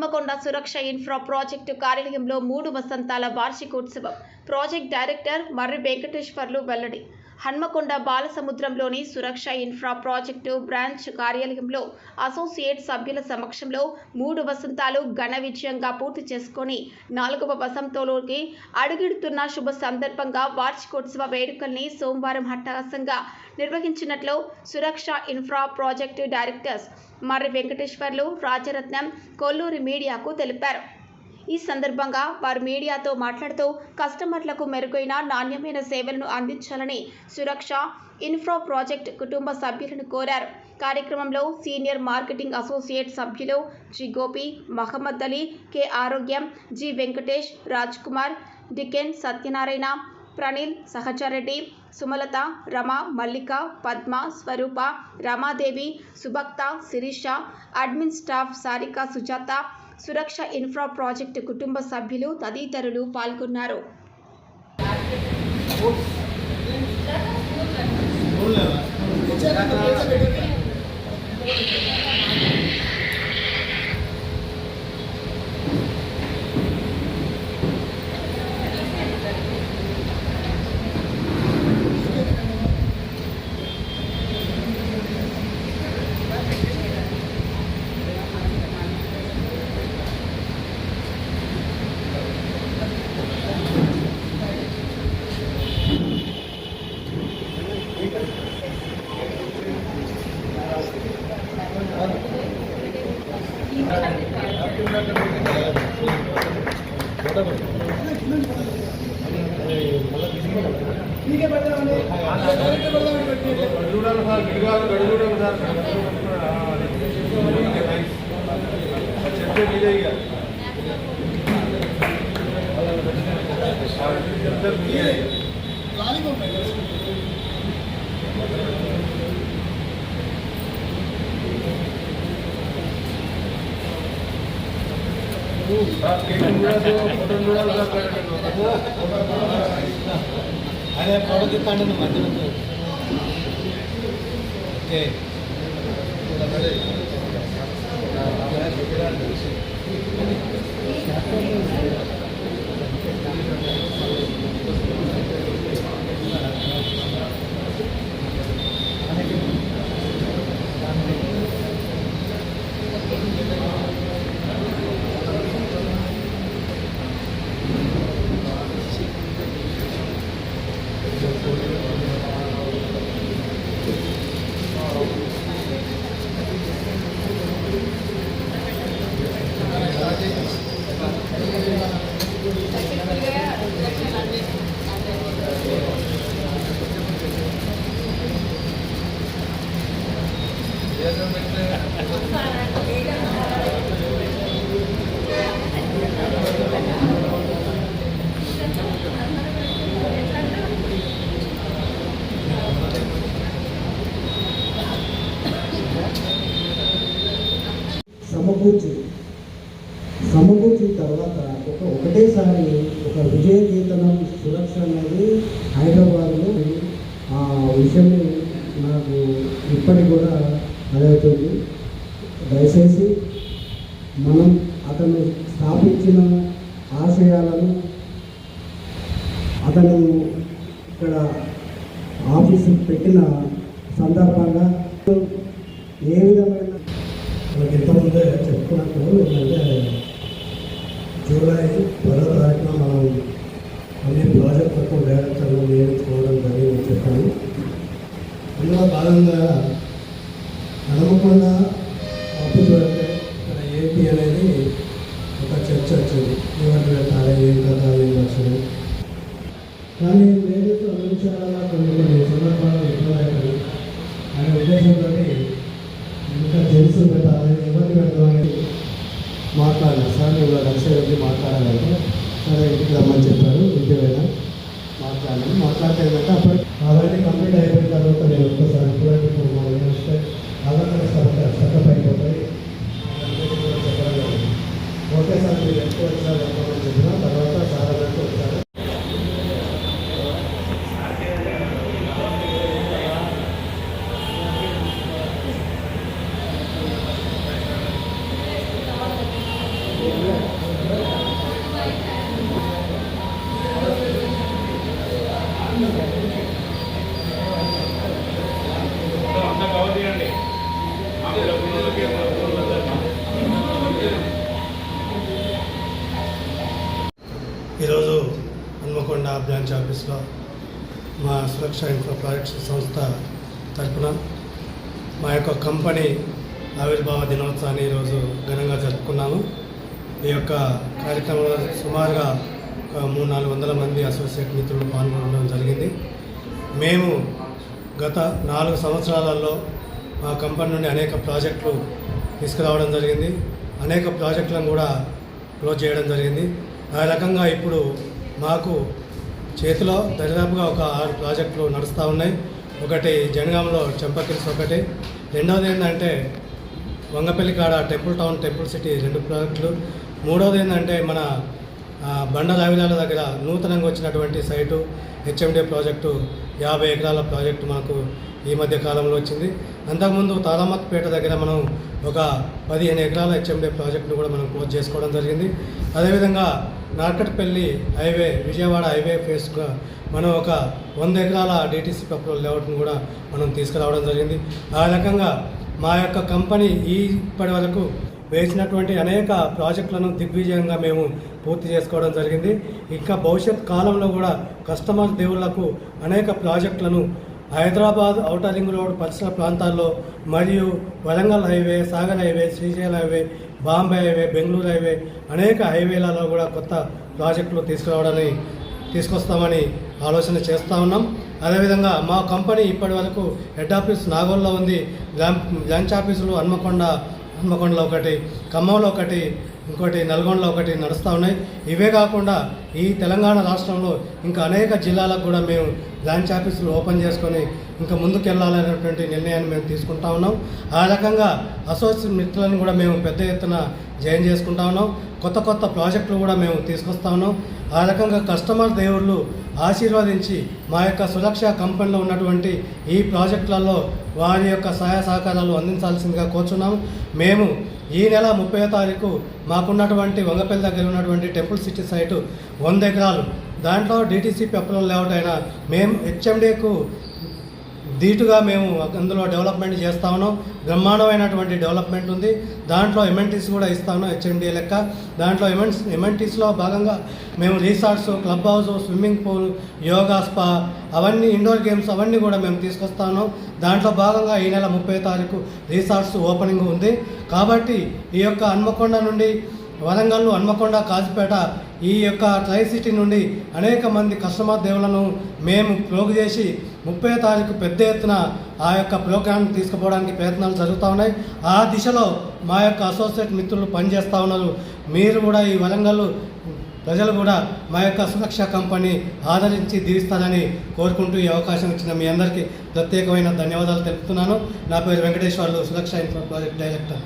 హన్మకొండ సురక్ష infra project కార్యాలయంలో 3 వసంతాల వార్షికోత్సవం. ప్రాజెక్ట్ డైరెక్టర్ మర్రి వెంకటేశ్వర్లు వెల్లడి. హన్మకొండ బాలసముద్రంలోని సురక్ష ఇన్ఫ్రా ప్రాజెక్టు బ్రాంచ్ కార్యాలయంలో అసోసియేట్ సభ్యుల సమక్షంలో 3 వసంతాలు ఘన విజయంగా పూర్తి చేసుకొని 4వ వసంతంలోకి అడుగిడుతున్న శుభ సందర్భంగా వార్షికోత్సవ వేడుకల్ని సోమవారం అట్టహాసంగా నిర్వహించినట్లు సురక్ష ఇన్ఫ్రా ప్రాజెక్టు డైరెక్టర్స్ మర్రి వెంకటేశ్వర్లు, రాజరత్నం కొల్లూరి మీడియాకు తెలిపారు. ఈ సందర్భంగా వారు మీడియాతో మాట్లాడుతూ కస్టమర్లకు మెరుగైన నాణ్యమైన సేవలను అందించాలని సురక్ష ఇన్ఫ్రా ప్రాజెక్ట్ కుటుంబ సభ్యులను కోరారు. కార్యక్రమంలో సీనియర్ మార్కెటింగ్ అసోసియేట్ సభ్యులు జి గోపి, మహమ్మద్ అలీ, కె ఆరోగ్యం, జి వెంకటేష్, రాజ్ కుమార్, డికెన్ సత్యనారాయణ, ప్రణీల్, సహచారెడ్డి, సుమలత, రమ, మల్లిక, పద్మ, స్వరూప, రమాదేవి, సుభక్త, శిరీష, అడ్మిన్ స్టాఫ్ సారిక, సుజాత, సురక్ష ఇన్ఫ్రా ప్రాజెక్టు కుటుంబ సభ్యులు తదితరులు పాల్గొన్నారు. అదే ప్రోడక్ట్ కంటే మధ్య సమకూర్చిన తర్వాత ఒకటేసారి ఒక విజయ కేతనం సురక్ష అనేది హైదరాబాద్లో ఆ విషయం నాకు ఇప్పటికి కూడా అదవుతుంది. దయచేసి మనం అతను స్థాపించిన ఆశయాలను అతను ఇక్కడ ఆఫీసు పెట్టిన సందర్భంగా ఏ విధమైన మనకి ఇంతకుముందే చెప్పుకున్నట్టు ఏంటంటే జూలై 12వ తారీఖున మనం అన్ని ప్రాజెక్టులకు డైరెక్టర్లు నియమించుకోవడం జరిగింది చెప్పాను. అందులో భాగంగా హన్మకొండ ఆఫీస్ పెడితే ఇక్కడ ఏపీ అనేది ఒక చర్చ వచ్చింది. ఏమంటే పెట్టాలి, ఏం కదా, ఏం వచ్చింది. కానీ లేడీస్ అందించాలా కొన్ని సందర్భాలు ఎక్కువ అవుతుంది అనే ఉద్దేశంతో ఇంకా జెంట్స్ పెట్టాలి, ఎవరిని పెడతామని మాట్లాడాలి. సార్ ఇవాళ లక్ష వెళ్ళి మాట్లాడాలంటే సరే ఇంటికి రమ్మని చెప్పారు. ఇంటి పోయినా మాట్లాడితే ఏంటంటే అప్పటికి అవన్నీ కంప్లీట్ అయిపోయిన తర్వాత నేను ఒక్కసారి ఇప్పుడు మనం వస్తే అలాగే సెటప్ అయిపోతాయి. ఒకేసారి మీరు ఎక్కువ వచ్చారు చెప్పిన తర్వాత చాలా వరకు వచ్చారు. బ్రాంచ్ ఆఫీస్లో మా సురక్ష ఇన్ఫ్రా ప్రాజెక్ట్స్ సంస్థ తరఫున మా యొక్క కంపెనీ ఆవిర్భావ దినోత్సవాన్ని ఈరోజు ఘనంగా జరుపుకున్నాము. ఈ యొక్క కార్యక్రమంలో సుమారుగా 300-400 మంది అసోసియేట్ మిత్రులు పాల్గొనడం జరిగింది. మేము గత 4 సంవత్సరాలలో మా కంపెనీ నుండి అనేక ప్రాజెక్టులు తీసుకురావడం జరిగింది. అనేక ప్రాజెక్టులను కూడా క్లోజ్ చేయడం జరిగింది. ఆ రకంగా ఇప్పుడు మాకు చేతిలో దరిదాపుగా ఒక 6 ప్రాజెక్టులు నడుస్తూ ఉన్నాయి. ఒకటి జనగాంలో చెంపకిల్స్, ఒకటి రెండవది ఏంటంటే వంగపల్లి కాడ టెంపుల్ టౌన్ టెంపుల్ సిటీ 2 ప్రాజెక్టులు, మూడవది ఏంటంటే మన బండ రావిలాల దగ్గర నూతనంగా వచ్చినటువంటి సైటు హెచ్ఎండి ప్రాజెక్టు 50 ఎకరాల ప్రాజెక్టు మనకు ఈ మధ్య కాలంలో వచ్చింది. అంతకుముందు తాళమత్పేట దగ్గర మనం ఒక 15 ఎకరాల హెచ్ఎండి ప్రాజెక్టును కూడా మనం క్లోజ్ చేసుకోవడం జరిగింది. అదేవిధంగా నార్కట్పల్లి హైవే విజయవాడ హైవే ఫేస్గా మనం ఒక 100 ఎకరాల డిటీసీ పప్పుల లేఅవుట్ను కూడా మనం తీసుకురావడం జరిగింది. ఆ రకంగా మా యొక్క కంపెనీ ఇప్పటి వరకు వేసినటువంటి అనేక ప్రాజెక్టులను దిగ్విజయంగా మేము పూర్తి చేసుకోవడం జరిగింది. ఇంకా భవిష్యత్ కాలంలో కూడా కస్టమర్ దేవుళ్లకు అనేక ప్రాజెక్టులను హైదరాబాద్ ఔటర్ రింగ్ రోడ్ పరిసర ప్రాంతాల్లో మరియు Warangal highway, Sagar highway, Srisailam highway, Bombay highway, Bengaluru highway అనేక హైవేలలో కూడా కొత్త ప్రాజెక్టులు తీసుకొస్తామని ఆలోచన చేస్తూ ఉన్నాం. అదేవిధంగా మా కంపెనీ ఇప్పటి వరకు హెడ్ ఆఫీస్ నాగోల్లో ఉంది. బ్రాంచ్ ఆఫీసులు హన్మకొండలో ఒకటి, ఖమ్మంలో ఒకటి, ఇంకోటి నల్గొండలో ఒకటి నడుస్తూ ఉన్నాయి. ఇవే కాకుండా ఈ తెలంగాణ రాష్ట్రంలో ఇంకా అనేక జిల్లాలకు కూడా మేము బ్రాంచ్ ఆఫీసులు ఓపెన్ చేసుకొని ఇంకా ముందుకు వెళ్ళాలనేటువంటి నిర్ణయాన్ని మేము తీసుకుంటా ఉన్నాం. ఆ రకంగా అసోసియేట్ మిత్రులను కూడా మేము పెద్ద ఎత్తున జాయిన్ చేసుకుంటా ఉన్నాం. కొత్త ప్రాజెక్టులు కూడా మేము తీసుకొస్తా ఉన్నాం. ఆ రకంగా కస్టమర్ దేవుళ్ళు ఆశీర్వదించి మా యొక్క సురక్ష కంపెనీలో ఉన్నటువంటి ఈ ప్రాజెక్టులలో వారి యొక్క సహాయ సహకారాలు అందించాల్సిందిగా కోరుచున్నాము. మేము ఈ నెల 30వ తారీఖు మాకున్నటువంటి వంగపల్లి దగ్గర ఉన్నటువంటి టెంపుల్ సిటీ సైటు 100 ఎకరాలు, దాంట్లో డిటీసీ పెప్పల లేఅవుట్ అయినా మేము హెచ్ఎండికు ధీటుగా మేము అందులో డెవలప్మెంట్ చేస్తా ఉన్నాం. బ్రహ్మాండమైనటువంటి డెవలప్మెంట్ ఉంది. దాంట్లో ఎమ్ఎన్టీస్ కూడా ఇస్తా ఉన్నాం హెచ్ఎండి లెక్క. దాంట్లో ఎమ్ఎన్టీస్లో భాగంగా మేము resorts, club house, swimming pool, yoga spa, అవన్నీ ఇండోర్ గేమ్స్ అవన్నీ కూడా మేము తీసుకొస్తా ఉన్నాం. దాంట్లో భాగంగా ఈ నెల 30వ తారీఖు రిసార్ట్స్ ఓపెనింగ్ ఉంది. కాబట్టి ఈ యొక్క హన్మకొండ నుండి వరంగల్, హన్మకొండ, కాజీపేట ఈ యొక్క ట్రై సిటీ నుండి అనేక మంది కస్టమర్ దేవులను మేము ప్రోగు చేసి 30వ తారీఖు పెద్ద ఎత్తున ఆ యొక్క ప్రోగ్రాం తీసుకుపోవడానికి ప్రయత్నాలు జరుగుతూ ఉన్నాయి. ఆ దిశలో మా యొక్క అసోసియేట్ మిత్రులు పనిచేస్తూ ఉన్నారు. మీరు కూడా ఈ వరంగల్ ప్రజలు కూడా మా యొక్క సురక్ష కంపెనీ ఆదరించి దీవిస్తారని కోరుకుంటూ ఈ అవకాశం ఇచ్చిన మీ అందరికీ ప్రత్యేకమైన ధన్యవాదాలు తెలుపుతున్నాను. నా పేరు వెంకటేశ్వర్లు, సురక్ష ఇన్ఫ్రా ప్రాజెక్ట్ డైరెక్టర్.